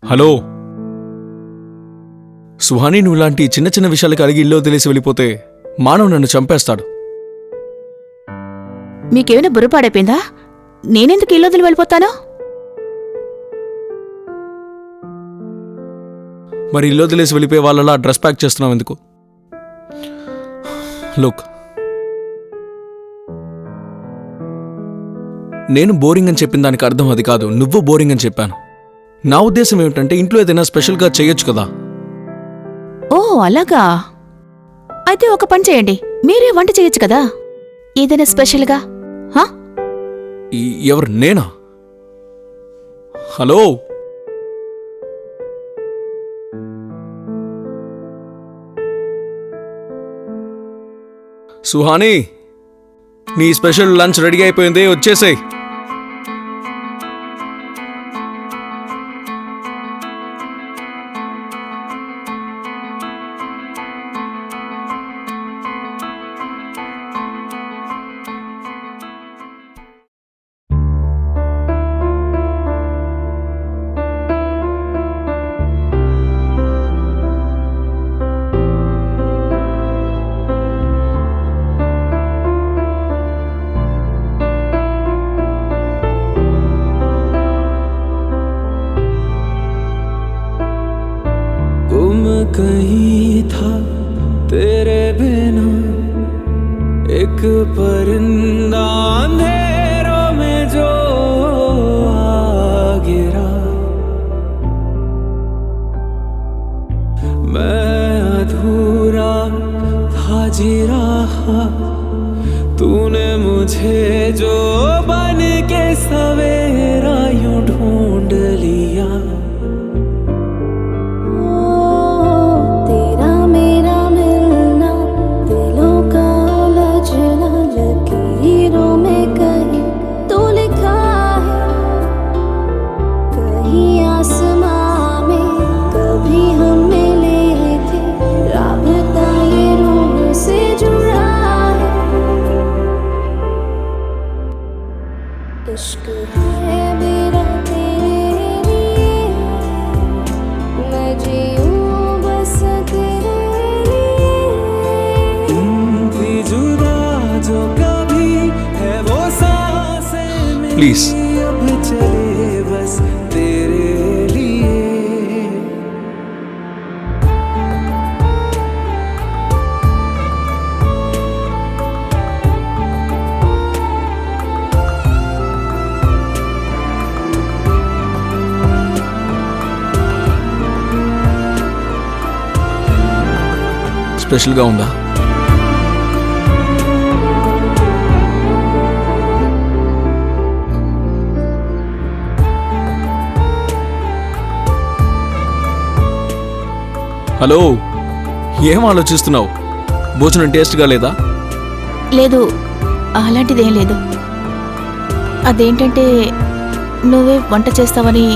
Hello Suhani, నువ్వు ఇలాంటి చిన్న చిన్న విషయాలకు అడిగి ఇల్లు వదిలేసి వెళ్ళిపోతే మానవ్ నన్ను చంపేస్తాడు. మీకేమైనా బుర్ర పాడైపోయిందా? నేనెందుకు ఇల్లు వదిలి వెళ్ళిపోతాను? మరి ఇల్లు వదిలేసి వెళ్ళిపోయే వాళ్ళలా డ్రెస్ ప్యాక్ చేస్తున్నావు ఎందుకు? లుక్, నేను బోరింగ్ అని చెప్పిన దానికి అర్థం అది కాదు, నువ్వు బోరింగ్ అని చెప్పాను. నా ఉద్దేశం ఏమిటంటే ఇంట్లో ఏదైనా స్పెషల్గా చేయొచ్చు కదా. ఓ అలాగా? అయితే ఒక పని చేయండి, మీరే వంట చేయొచ్చు కదా, ఏదైనా స్పెషల్గా. హా? ఎవరు, నేనా? హలో, సుహాని, నీ స్పెషల్ లంచ్ రెడీ అయిపోయింది, వచ్చేసేయ్. कहीं था तेरे बिना एक परिंदा अंधेरों में जो आ गिरा, मैं अधूरा था जी रहा, तूने मुझे जो बन के सवेरा यूं ढूंढ लिया। इश्क है मेरा तेरे लिए, मैं जीऊं बस तेरे लिए। भी जुदा जो कभी है वो सांसें मेरी प्लीज अब चले बस तेरे लिए। స్పెషల్గా ఉందా? హలో, ఏం ఆలోచిస్తున్నావు? భోజనం టేస్ట్గా లేదా? లేదు, అలాంటిదేం లేదు. అదేంటంటే నువ్వే వంట చేస్తావని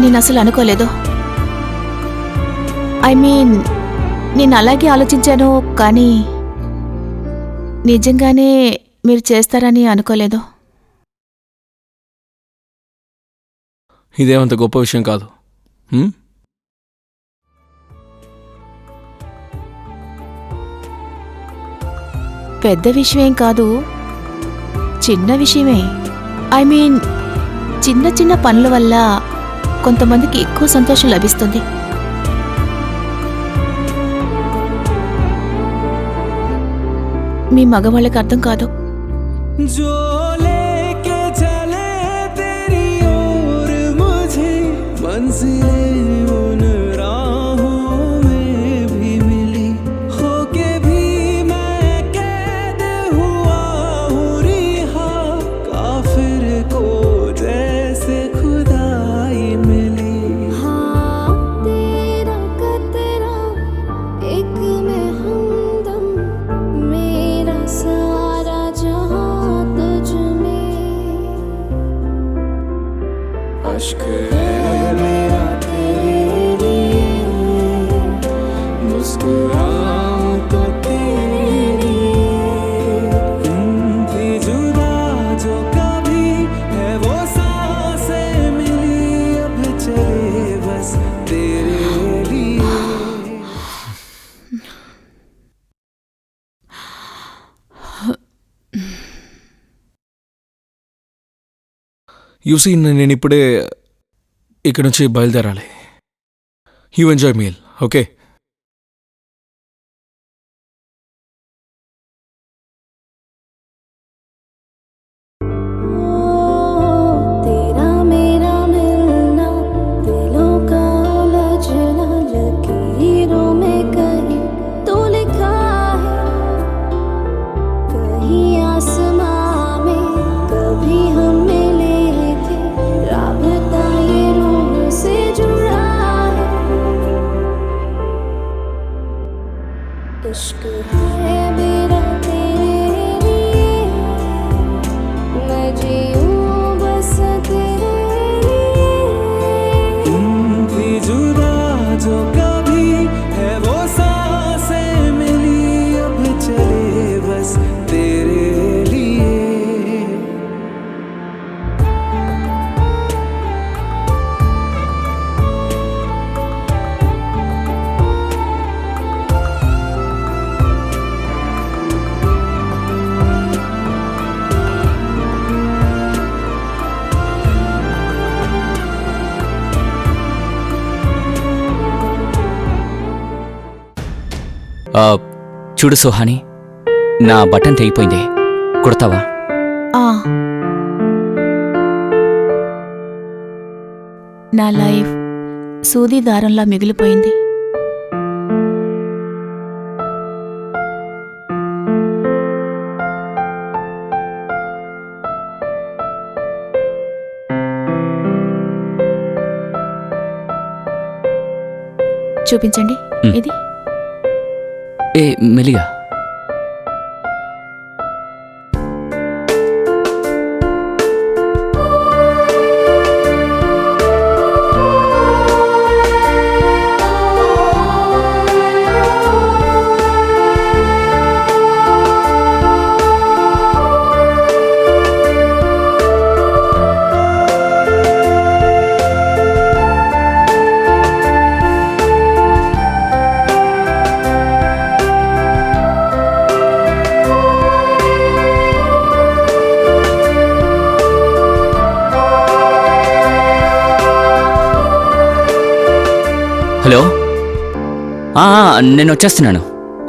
నేను అసలు అనుకోలేదు. ఐ మీన్, నేను అలాగే ఆలోచించాను, కానీ నిజంగానే మీరు చేస్తారని అనుకోలేదు. ఇదేమంత గొప్ప విషయం కాదు. పెద్ద విషయమేం కాదు, చిన్న విషయమే. ఐ మీన్, చిన్న చిన్న పనుల వల్ల కొంతమందికి ఎక్కువ సంతోషం లభిస్తుంది. మీ మగవాళ్ళకి అర్థం కాదు. जो लेके चले तेरी ओर मुझे मंजिलें उन राहों में भी मिली, होके भी मैं कैद हुआ हूँ रिहा, काफिर को जैसे खुदाई मिली। हाँ, तेरा कतरा एक में हमदम, मेरा सारा जहां तुझ में। अश्क है मेरा యూసీ నేను ఇప్పుడే ఇక్కడ నుంచి బయలుదేరాలి. You enjoy meal, okay? तेरा मेरा मिलना, दिलों का उलझना, लकीरों में कहीं तो लिखा है, कहीं आसमां में कभी हम मिले थे, राबता ये रूह से जुड़ा है, इश्क है मेरा तेरे लिए, मैं जीऊं बस तेरे लिए। तुम भी जुदा जो कभी है वो सांसें मिली, अब चले बस तेरे लिए। చూడు సుహాని, నా బటన్ తెగిపోయింది, కుడతావా? ఆ. నా లైఫ్ సూది దారంలా మిగిలిపోయింది. చూపించండి ఇది. ఏ మెలిగా. హలో, నేను వచ్చేస్తున్నాను.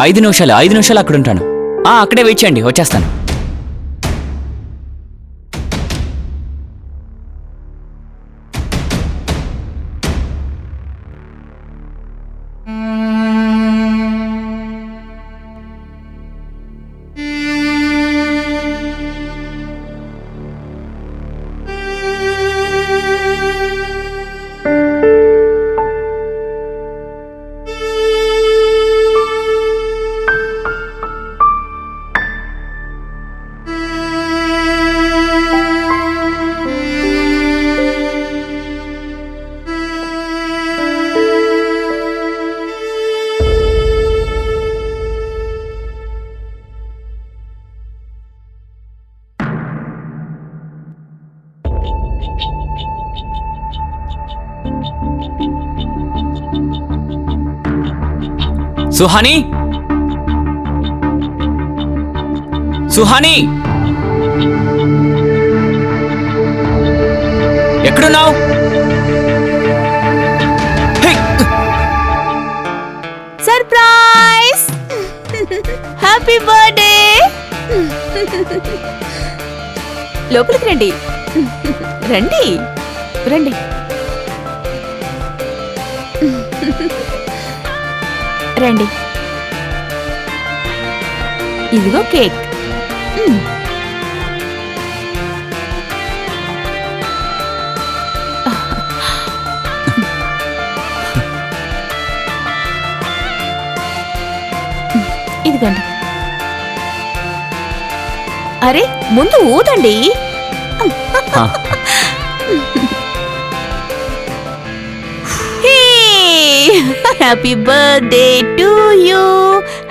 5 నిమిషాలు అక్కడ ఉంటాను. అక్కడే వెయిట్ చేయండి, వచ్చేస్తాను. సుహాని, సుహాని, ఎక్కడున్నావు? సర్ప్రైజ్! Happy birthday! లోపలికి రండి, రండి రండి. రండి, ఇదిగో కేక్. ఇదిగోండి. అరే ముందు ఊదండి. Happy birthday to you,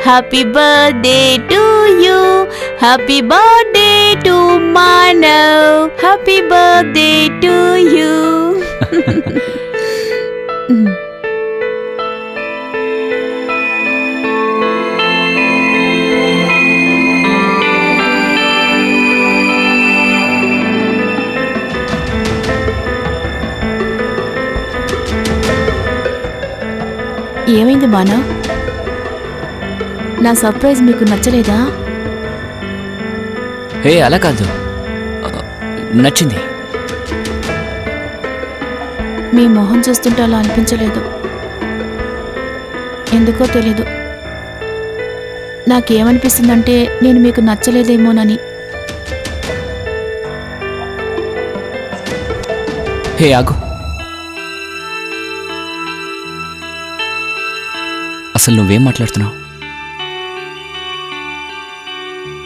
happy birthday to you, happy birthday to Manav, happy birthday to you. ఏమైంది మానవ్? నా సర్ప్రైజ్ మీకు నచ్చలేదా? హే అలా కాదు, నచ్చింది. మీ మొహం చూస్తుంటే అలా అనిపించలేదు. ఎందుకో తెలీదు. నాకేమనిపిస్తుందంటే నేను మీకు నచ్చలేదేమోనని. హే ఆగు, అసలు నువ్వేం మాట్లాడుతున్నావు?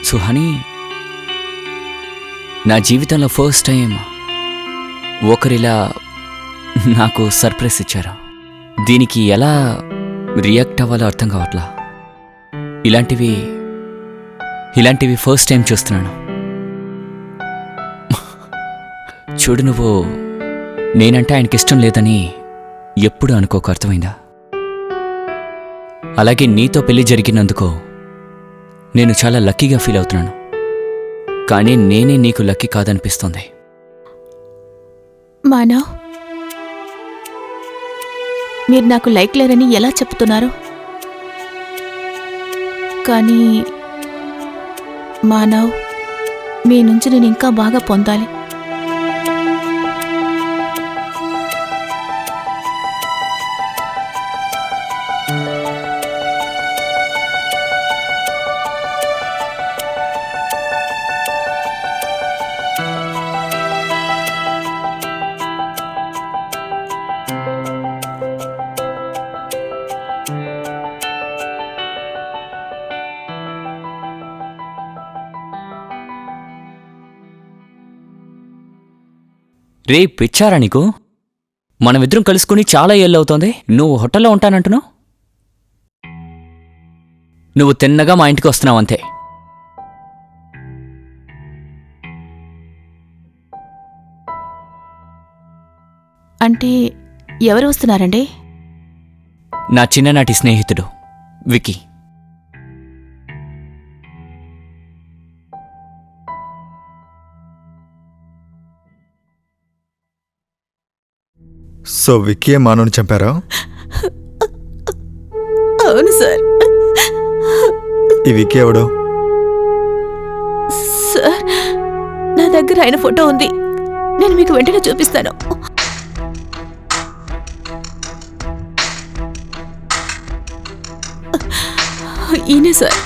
సుహాని, నా జీవితంలో ఫస్ట్ టైం ఒకరిలా నాకు సర్ప్రైజ్ ఇచ్చారు. దీనికి ఎలా రియాక్ట్ అవ్వాలో అర్థం కావట్లా. ఇలాంటివి ఫస్ట్ టైం చూస్తున్నాను. చూడు, నువ్వు నేనంటే ఆయనకి ఇష్టం లేదని ఎప్పుడు అనుకోకు, అర్థమైందా? అలాగే నీతో పెళ్లి జరిగినందుకు నేను చాలా లక్కీగా ఫీల్ అవుతున్నాను. కానీ నేనే నీకు లక్కీ కాదనిపిస్తోంది. మానవ్, మీరు నాకు లైక్ లేరని ఎలా చెప్తున్నారు? కానీ మానవ్, మీ నుంచి నేను ఇంకా బాగా పొందాలి. రే పిచ్చారా నీకు? మనమిద్దరం కలుసుకుని చాలా ఏళ్ళవుతోంది. నువ్వు హోటల్లో ఉంటానంటున్నావు. నువ్వు తిన్నగా మా ఇంటికి వస్తున్నావు అంతే. అంటే ఎవరు వస్తున్నారండి? నా చిన్ననాటి స్నేహితుడు వికీ. సో విక్కీ మానవుని చంపారా? అవును సార్. ఈ విక్కీ ఎవడు? సార్, నా దగ్గర ఆయన ఫోటో ఉంది. నేను మీకు వెంటనే చూపిస్తాను. ఈయనే సార్.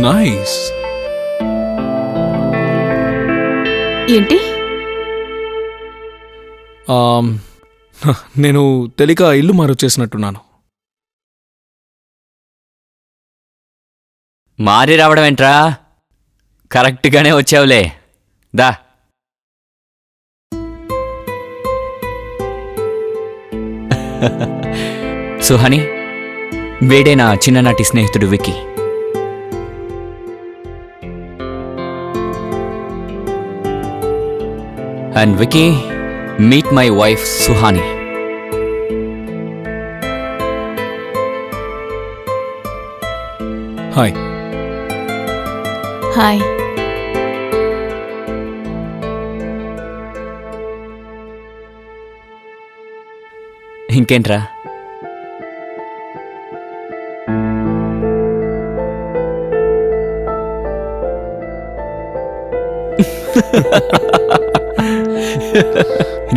నైస్. ఏంటి? నేను తెలియక ఇల్లు మారొచ్చేసినట్టున్నాను. మారి రావడం ఏంట్రా? కరెక్ట్గానే వచ్చావులే. దా. సుహాని, వేడే నా చిన్ననాటి స్నేహితుడు Vicky. And Vicky, meet my wife Suhani. Hi. Hi. ఇంకేంట్రా?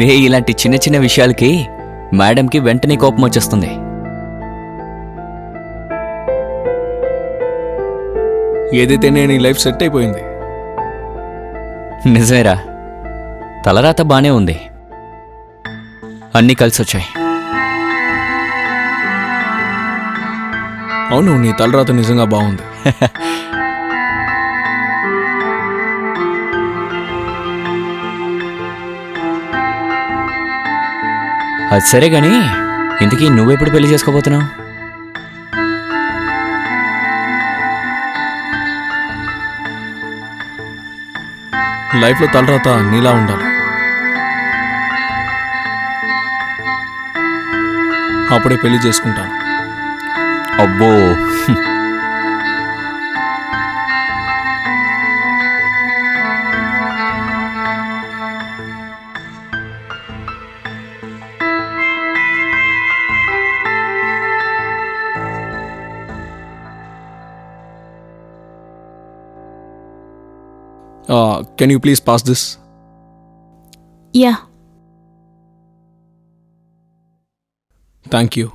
రే, ఇలాంటి చిన్న చిన్న విషయాలకి మేడంకి వెంటనే కోపం వచ్చేస్తుంది. ఏదైతే నేను ఈ లైఫ్ సెట్ అయిపోయింది. నిజమేరా, తలరాత బానే ఉంది, అన్నీ కలిసొచ్చాయి. అవును, నీ తలరాత నిజంగా బాగుంది. అది సరే గాని, ఇంతకీ నువ్వెప్పుడు పెళ్లి చేసుకోబోతున్నావు? లైఫ్లో తలరాత నీలా ఉండాలి, అప్పుడే పెళ్లి చేసుకుంటాను. అబ్బో, can you please pass this? Yeah. Thank you.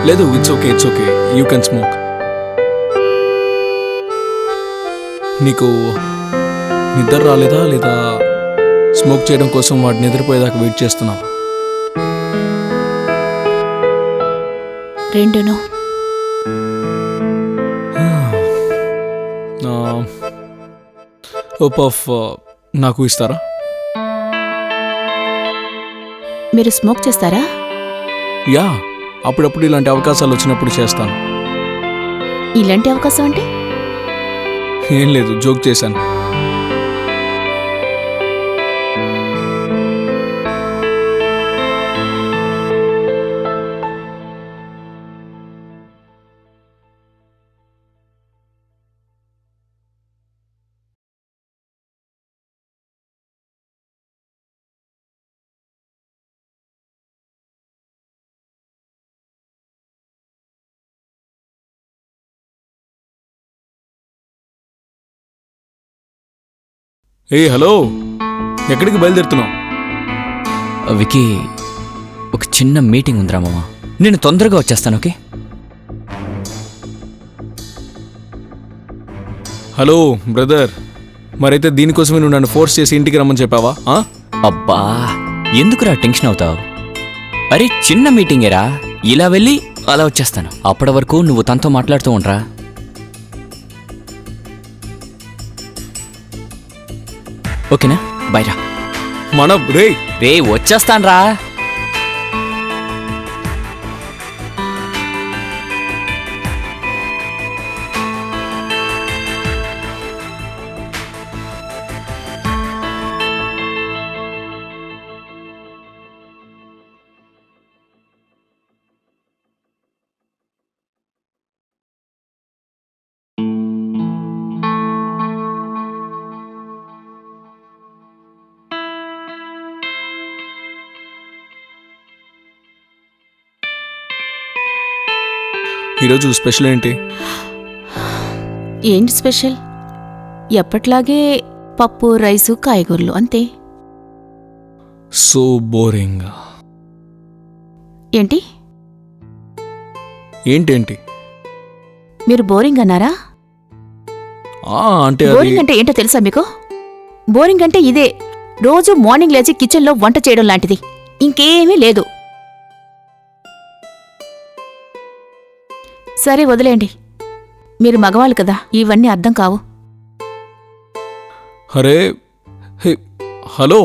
లేదు, it's okay, it's okay, you can smoke. నీకు నిద్ర రాలేదా, లేదా స్మోక్ చేయడం కోసం వాడు నిద్రపోయేదాకా వెయిట్ చేస్తున్నావా? రెండును. పఫ్ నాకు ఇస్తారా? మీరు స్మోక్ చేస్తారా? యా, అప్పుడప్పుడు ఇలాంటి అవకాశాలు వచ్చినప్పుడు చేస్తాను. ఇలాంటి అవకాశం అంటే? ఏం లేదు, జోక్ చేశాను. ఏ హలో, ఎక్కడికి బయలుదేరుతున్నావు? వికీ, ఒక చిన్న మీటింగ్ ఉందిరా మామ, నేను తొందరగా వచ్చేస్తాను. ఓకే? హలో బ్రదర్, మరైతే దీనికోసమే నువ్వు నన్ను ఫోర్స్ చేసి ఇంటికి రమ్మని చెప్పావా? అబ్బా, ఎందుకురా టెన్షన్ అవుతావు? అరే చిన్న మీటింగేరా, ఇలా వెళ్ళి అలా వచ్చేస్తాను. అప్పటి వరకు నువ్వు తనతో మాట్లాడుతూ ఉండరా. ఓకేనా? బైరా. మన రే వచ్చేస్తాన్రా. ఈరోజు స్పెషల్ ఏంటి? ఏంటి స్పెషల్? ఎప్పట్లాగే పప్పు, రైసు, కాయగూరలు అంతే. So boring. ఏంటి? ఏంటేంటి? మీరు బోరింగ్ అన్నారా? అంటే బోరింగ్ అంటే ఏంటో తెలుసా మీకు? బోరింగ్ అంటే ఇదే, రోజు మార్నింగ్ లేచి కిచెన్లో వంట చేయడం లాంటిది, ఇంకేమీ లేదు. సరే వదిలేండి, మీరు మగవాళ్ళు కదా, ఇవన్నీ అర్థం కావు. అరే హలో,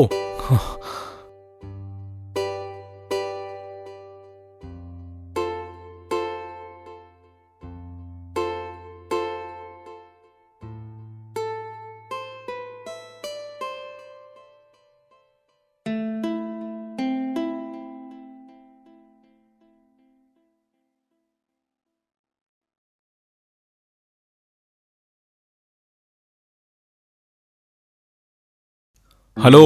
హలో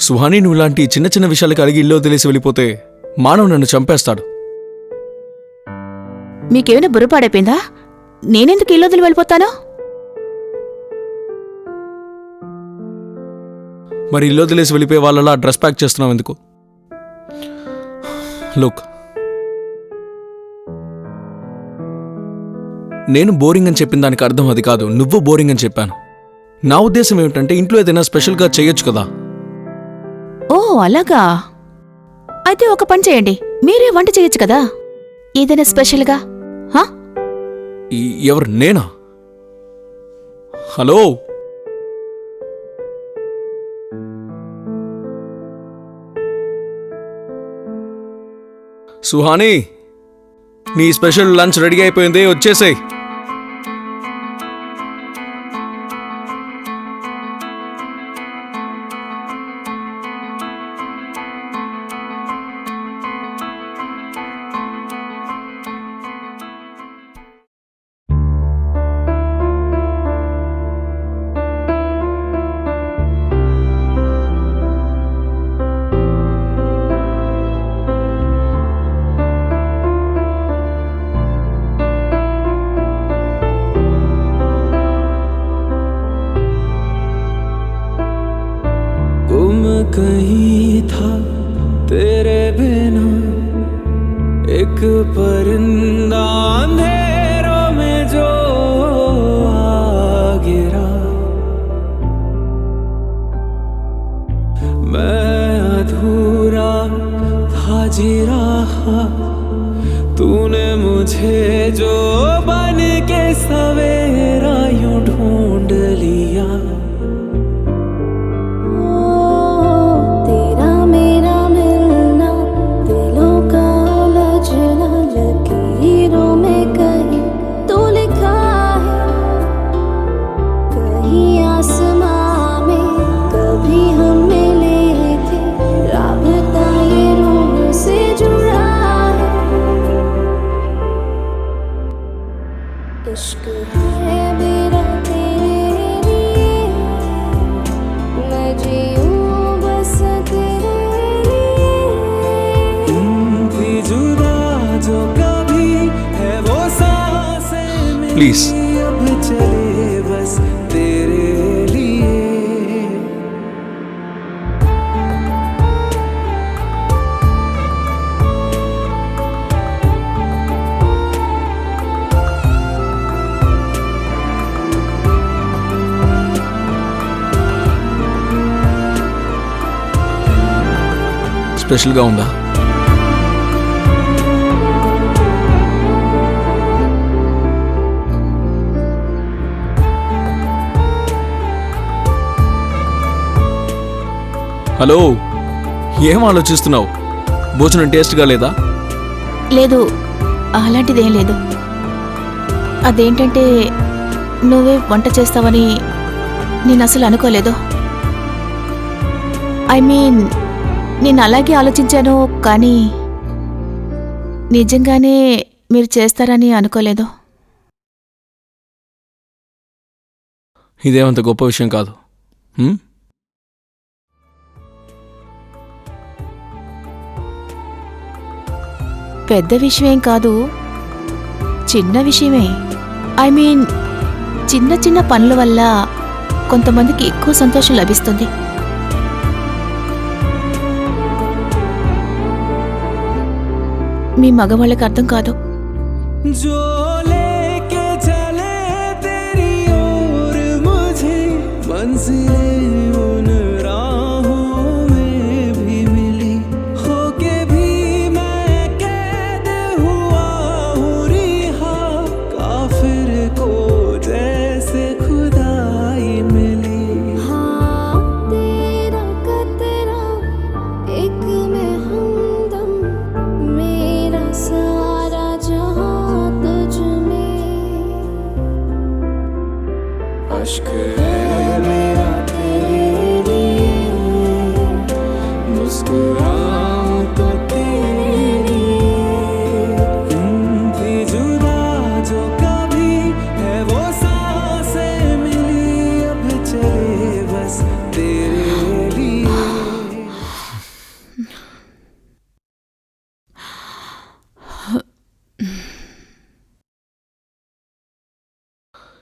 సుహాని, నువ్వు ఇలాంటి చిన్న చిన్న విషయాలకి అడిగి ఇల్లు వదిలేసి వెళ్ళిపోతే మానవ్ నన్ను చంపేస్తాడు. మీకేమైనా బుర్ర పాడైపోయిందా? నేనెందుకు ఇల్లు వదిలి వెళ్ళిపోతాను? మరి ఇల్లు వదిలేసి వెళ్ళిపోయే వాళ్ళలా డ్రెస్ ప్యాక్ చేస్తున్నావు ఎందుకు? లుక్, నేను బోరింగ్ అని చెప్పిన దానికి అర్థం అది కాదు, నువ్వు బోరింగ్ అని చెప్పాను. నా ఉద్దేశం ఏమిటంటే ఇంట్లో ఏదైనా స్పెషల్గా చేయొచ్చు కదా. ఓ అలాగా. అయితే ఒక పని చేయండి, మీరే వంట చేయొచ్చు కదా, ఏదైనా స్పెషల్గా. హా? ఎవరు, నేనా? హలో, సుహాని, నీ స్పెషల్ లంచ్ రెడీ అయిపోయింది, వచ్చేసేయ్. गुम कहीं था तेरे बिना एक परिंदा अंधेरों में जो आ गिरा, मैं अधूरा था जी रहा, तूने मुझे जो बन के सवेरा यूं ढूंढ लिया। तेरा मेरा मिलना, दिलों का उलझना, लकीरों में कहीं तो लिखा है, कहीं आसमां में कभी हम मिले थे, राबता ये रूह से जुड़ा है। इश्क है मेरा तेरे लिए, मैं जीऊं बस तेरे लिए। थी जुदा जो कभी है वो सांसें मेरी, Please. अब चले बस तेरे लिए। స్పెషల్గా ఉందా? హలో, ఏం ఆలోచిస్తున్నావు? భోజనం టేస్ట్గా లేదా? లేదు, అలాంటిదేం లేదు. అదేంటంటే నువ్వే వంట చేస్తావని నేను అసలు అనుకోలేదు. ఐ మీన్, నేను అలాగే ఆలోచించాను, కానీ నిజంగానే మీరు చేస్తారని అనుకోలేదు. ఇదేమంత గొప్ప విషయం కాదు. హ్మ్? పెద్ద విషయమేం కాదు, చిన్న విషయమే. ఐ మీన్, చిన్న చిన్న పనుల వల్ల కొంతమందికి ఎక్కువ సంతోషం లభిస్తుంది. మీ మగవాళ్ళకి అర్థం కాదు. जो लेके चले तेरी ओर मुझे, मंजिलें उन राहों में भी मिली, होके भी मैं कैद हुआ हूँ रिहा, काफिर को जैसे खुदाई मिली। हाँ, तेरा कतरा एक में हमदम, मेरा सारा जहां तुझ में। अश्क है मेरा तेरे लिए, मुस्कुराऊं तो तेरे लिए। थी जुदा जो कभी है वो सांसें मिली, अब चले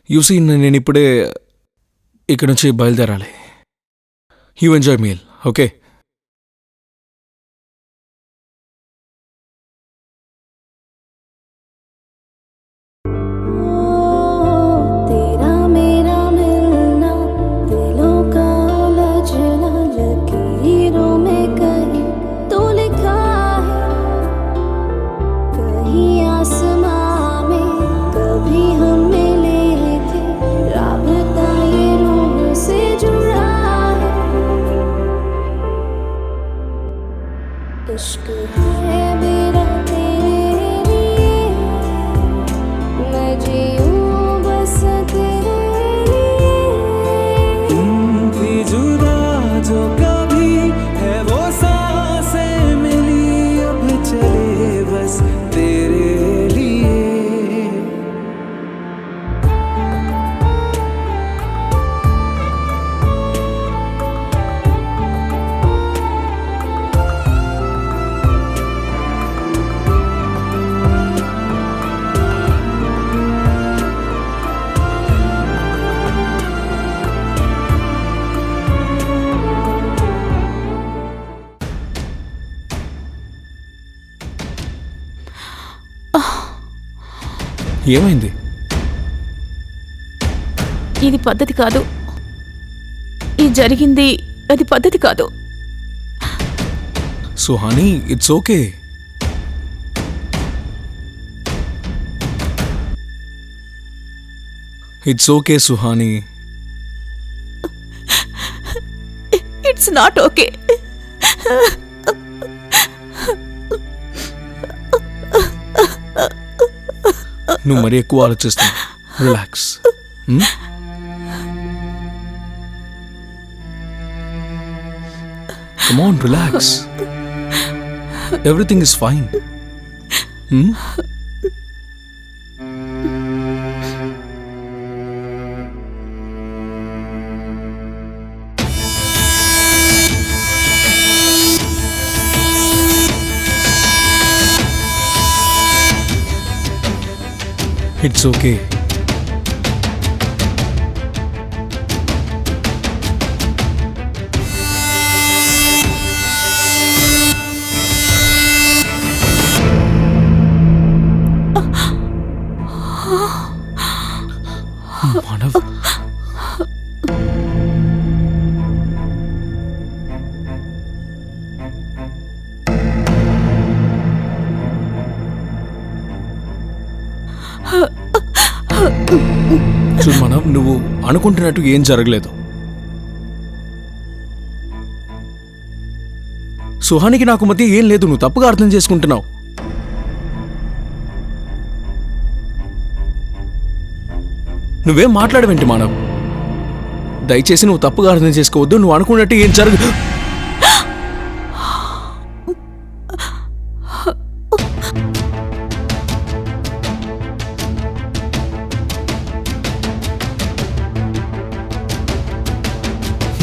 యూసీ నేను ఇప్పుడే ఇక్కడ నుంచి బయలుదేరాలి. You enjoy meal, okay? तेरा मेरा मिलना दिलों का उलझना लकीरों में कहीं तो लिखा है, कहीं आसमां में कभी हम मिले थे, राबता ये रूह से जुड़ा है। इश्क है मेरा तेरे लिए, मैं जीऊं बस तेरे लिए। थी जुदा जो कभी है वो सांसें मिली, अब चले बस तेरे लिए। ఏమైంది? ఇది పద్ధతి కాదు. ఈ జరిగింది అది పద్ధతి కాదు. Suhani, it's okay. It's okay Suhani. It's not okay. నువ్వు మరీ ఎక్కువ ఆలోచిస్తున్నావు. Relax. Come on, relax. Everything is fine. It's okay. Manav, చూడు మానవ్, నువ్వు అనుకుంటున్నట్టు ఏం జరగలేదు. సుహానికి నాకు మధ్య ఏం లేదు. నువ్వు తప్పుగా అర్థం చేసుకుంటున్నావు. నువ్వేం మాట్లాడవేంటి మానవ్? దయచేసి నువ్వు తప్పుగా అర్థం చేసుకోవద్దు. నువ్వు అనుకున్నట్టు ఏం జరగదు.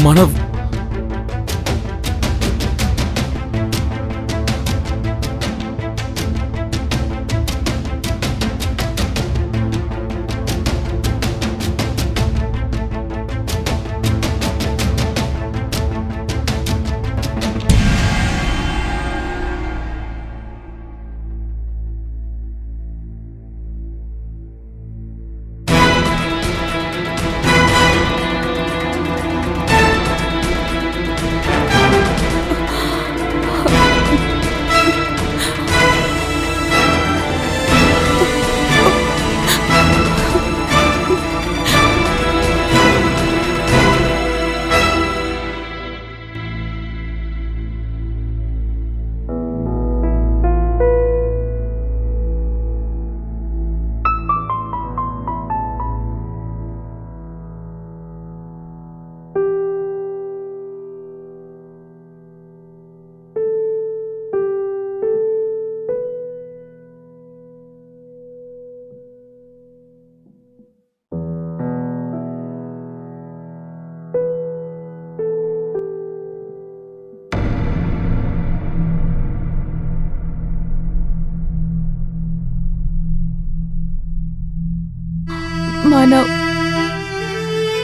Manav,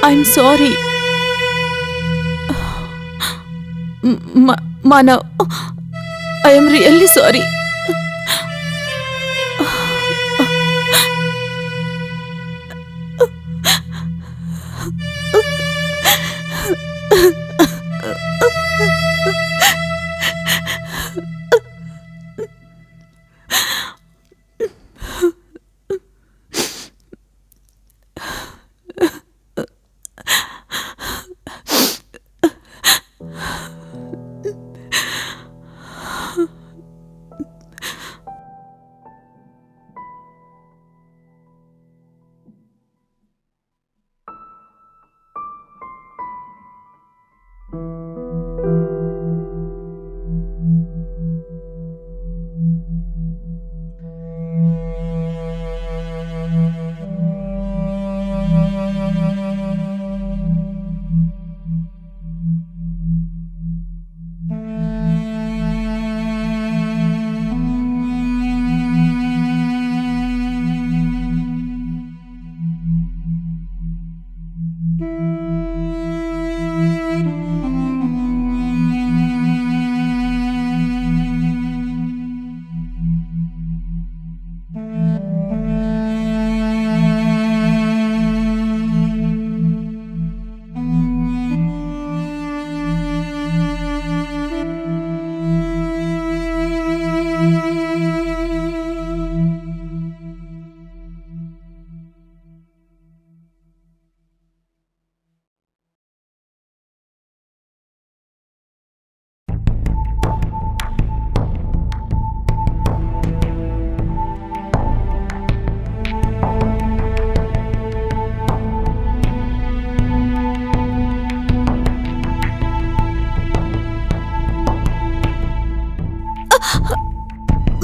I'm sorry Manav, I'm really sorry.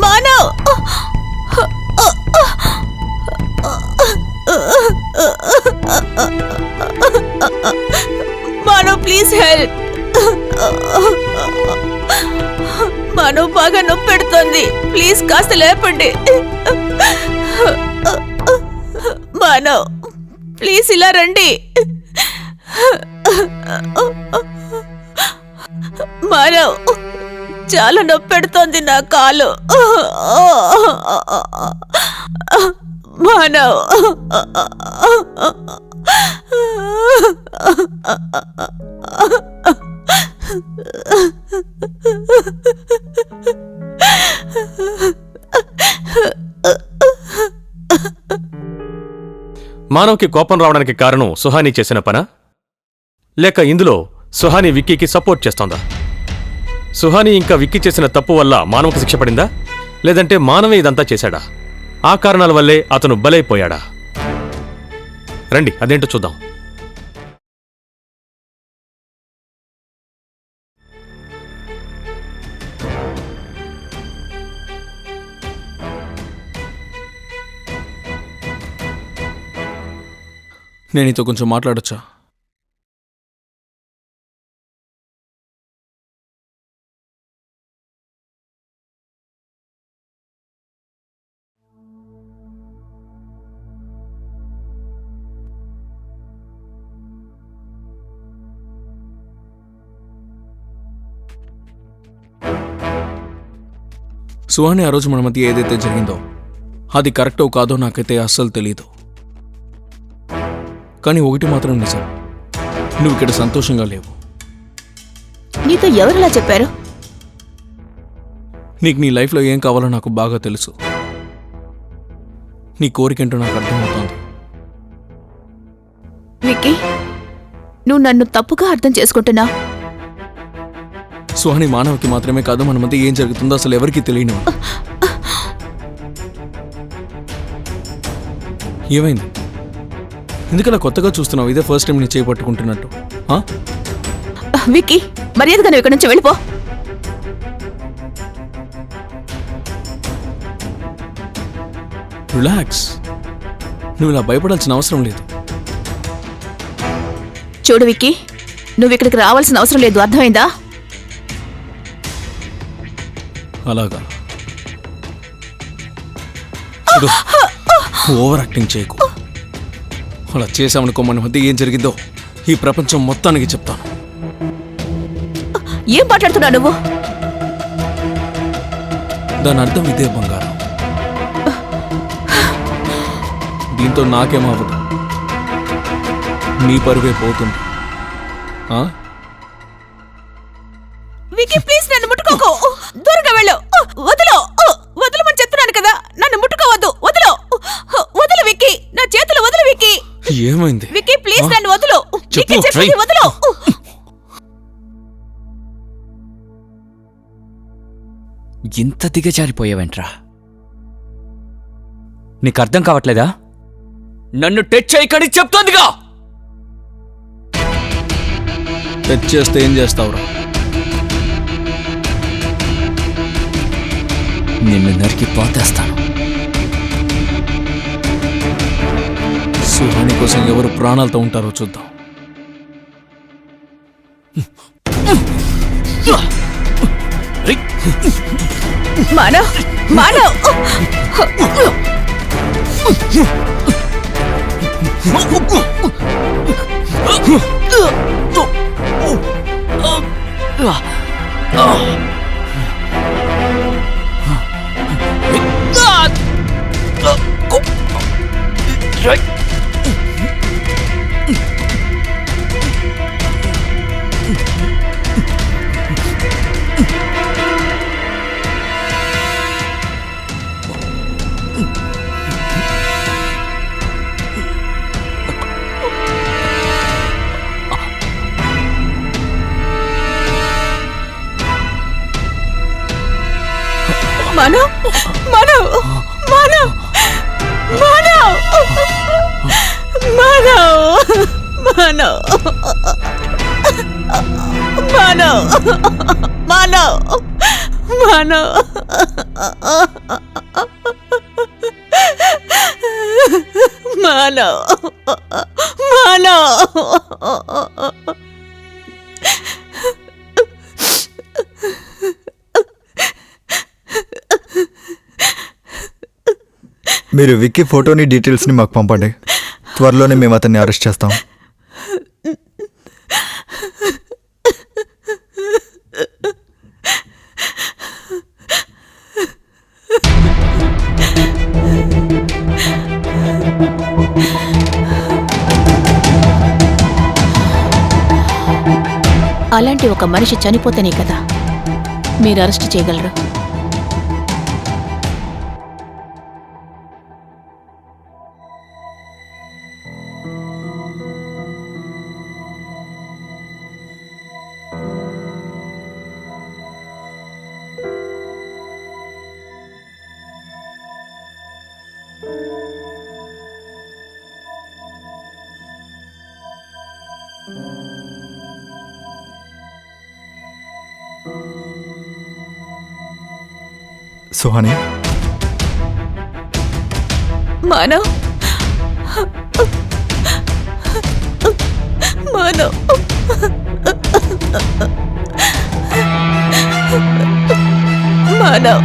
Manav, Manav please help. Manav బాగా నొప్పి పెడుతోంది, ప్లీజ్ కాస్త లేపండి. మానవ్ ప్లీజ్ ఇలా రండి. మానవ్ చాలా నొప్పి పెడుతోంది నా కాలు. మానవ్ మానవ్కి కోపం రావడానికి కారణం సుహాని చేసిన పనా, లేక ఇందులో సుహాని విక్కీకి సపోర్ట్ చేస్తోందా? సుహాని ఇంకా విక్కీ చేసిన తప్పు వల్ల మానవ్కి శిక్ష పడిందా, లేదంటే మానవే ఇదంతా చేశాడా? ఆ కారణాల వల్లే అతను బలైపోయాడా? రండి అదేంటో చూద్దాం. నేను నీతో కొంచెం మాట్లాడొచ్చా? సుహాని ఆ రోజు మన మధ్య ఏదైతే జరిగిందో అది కరెక్టో కాదో నాకైతే అస్సలు తెలియదు. కానీ ఒకటి మాత్రం నిజం, నువ్వు ఇక్కడ సంతోషంగా లేవు. నీతో ఎవరిలా చెప్పారు? నీకు నీ లైఫ్లో ఏం కావాలో నాకు బాగా తెలుసు. నీ కోరికేంటో నాకు అర్థమవుతోంది. విక్కీ, నువ్వు నన్ను తప్పుగా అర్థం చేసుకుంటున్నావు. సుహాని మానవ్కి మాత్రమే కాదు, మన మధ్య ఏం జరుగుతుందో అసలు ఎవరికీ తెలియను. ఏమైంది? ఎందుకలా కొత్తగా చూస్తున్నావు? ఇదే ఫస్ట్ టైం నీ చేయి పట్టుకుంటున్నట్టు. విక్కీ, మర్యాదగా నువ్వు ఇక్కడి నుంచి వెళ్ళిపో. రిలాక్స్, నువ్వు ఇలా భయపడాల్సిన అవసరం లేదు. చూడు విక్కీ, నువ్వు ఇక్కడికి రావాల్సిన అవసరం లేదు, అర్థమైందా? అలాగా, ఓవర్ యాక్టింగ్ చేయకు. అలా చేశామనుకో మన మధ్య ఏం జరిగిందో ఈ ప్రపంచం మొత్తానికి చెప్తాను. ఏం మాట్లాడుతున్నావు నువ్వు? దాని అర్థం ఇదే బంగారం. దీంతో నాకేమవ్వదు, నీ పరువే పోతుంది. ఆ? వికీ ప్లీజ్ నన్ను ముట్టుకోకు, దూరంగా వెళ్ళు, వదిలో, వదలమని చెప్తున్నాను కదా, నన్ను ముట్టుకోవద్దు, వదిలో, వదిలు వికీ, నా చేతులు వదిలు వికీ. ఏమైంది? వికీ ప్లీజ్ నన్ను వదిలు, చెప్పు, వికీ చెప్పండి, వదిలో. ఇంత దిగజారిపోయావేంట్రా? నీకు అర్థం కావట్లేదా? నన్ను టచ్ చేయకని చెప్తోందిగా. టచ్ చేస్తే ఏం చేస్తావురా? నిన్ను నరికి పోతేస్తాను. సుహాని కోసం ఎవరు ప్రాణాలతో ఉంటారో చూద్దాం. మానవ్, మానవ్, మానవ్, మానవ్, మానవ్, మానవ్, మానవ్, మానవ్, మానవ్, మానవ్, మానవ్, మానవ్. మీరు విక్కీ ఫోటోని డీటెయిల్స్ని మాకు పంపండి. త్వరలోనే మేము అతన్ని అరెస్ట్ చేస్తాం. అలాంటి ఒక మనిషి చనిపోతేనే కదా మీరు అరెస్ట్ చేయగలరు. సుహాని, మానవ్, మానవ్, మానవ్,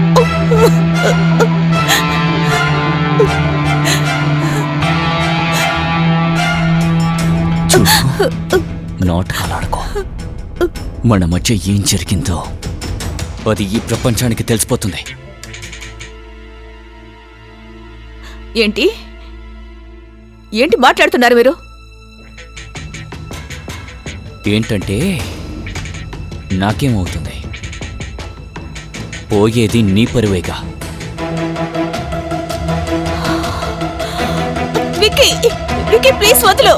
నాటకాలాడుకో. మన మధ్య ఏం జరిగిందో అది ఈ ప్రపంచానికి తెలిసిపోతుంది. ఏంటి ఏంటి మాట్లాడుతున్నారు మీరు? ఏంటంటే నాకేమవుతుంది, పోయేది నీ పరువేగా. విక్కీ, విక్కీ ప్లీజ్ వదులు,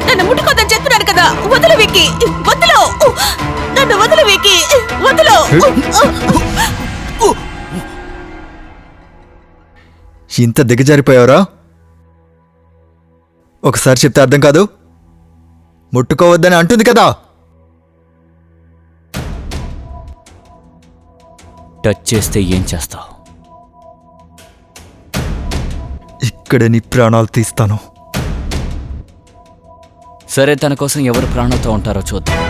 నన్ను ముట్టుకోదని చెప్తున్నాను కదా, వదులు విక్కీ, వదులు, నన్ను వదులు విక్కీ, వదులు. ఇంత దిగజారిపోయావరా? ఒకసారి చెప్తే అర్థం కాదు. ముట్టుకోవద్దని అంటుంది కదా. టచ్ చేస్తే ఏం చేస్తావు? ఇక్కడ నీ ప్రాణాలు తీస్తాను. సరే, తన కోసం ఎవరు ప్రాణాలతో ఉంటారో చూద్దాం.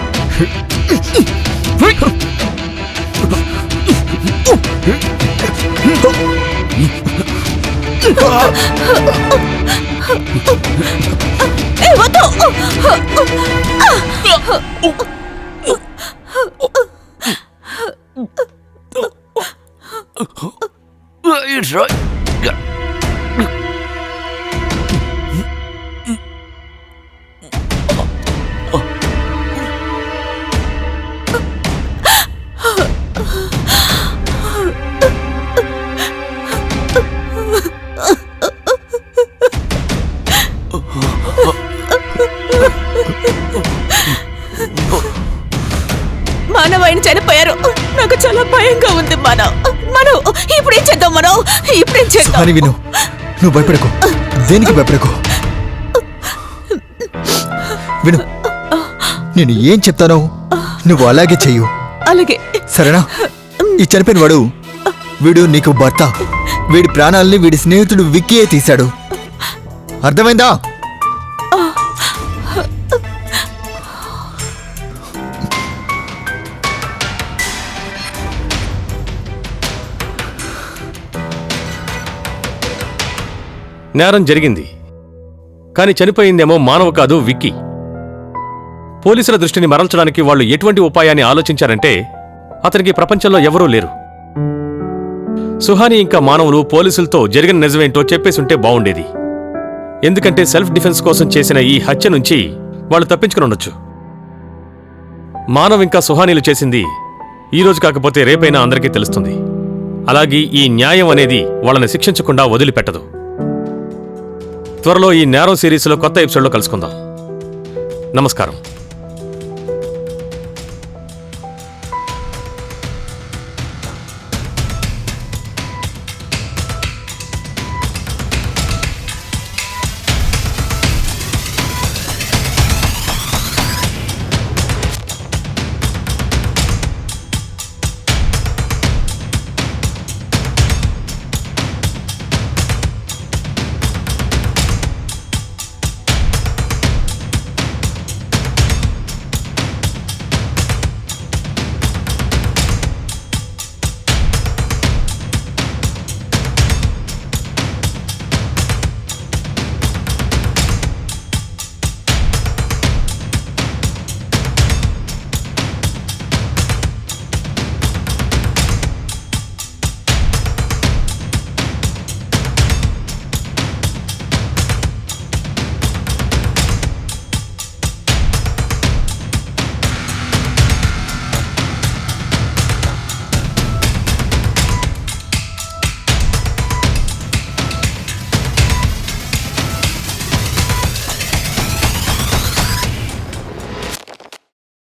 ఏ, వద్దు. మానవ్ ఆయన చనిపోయారు. నాకు చాలా భయంగా ఉంది. మనం ఇప్పుడేం చేద్దాం? ఇప్పుడేం చేద్దాం? సుహాని విను, నువ్వు భయపడకు, దేనికి భయపడకు. విను, నేను ఏం చెప్తానో నువ్వు అలాగే చెయ్యు, అలాగే. సరేనా? ఈ చనిపోయిన వీడు నీకు భర్త. వీడి ప్రాణాలని వీడి స్నేహితుడు విక్కీయే తీశాడు. అర్థమైందా? నేరం జరిగింది, కానీ చనిపోయిందేమో మానవ కాదు, విక్కీ. పోలీసుల దృష్టిని మరల్చడానికి వాళ్ళు ఎటువంటి ఉపాయాన్ని ఆలోచించారంటే అతనికి ప్రపంచంలో ఎవరూ లేరు. సుహాని ఇంకా మానవులు పోలీసులతో జరిగిన నిజమేంటో చెప్పేసుంటే బావుండేది. ఎందుకంటే సెల్ఫ్ డిఫెన్స్ కోసం చేసిన ఈ హత్య నుంచి వాళ్ళు తప్పించుకుని ఉండొచ్చు. మానవ్ ఇంకా సుహానీలు చేసింది ఈరోజు కాకపోతే రేపైనా అందరికీ తెలుస్తుంది. అలాగే ఈ న్యాయం అనేది వాళ్ళని శిక్షించకుండా వదిలిపెట్టదు. త్వరలో ఈ నేరం సిరీస్లో కొత్త ఎపిసోడ్లో కలుసుకుందాం. నమస్కారం.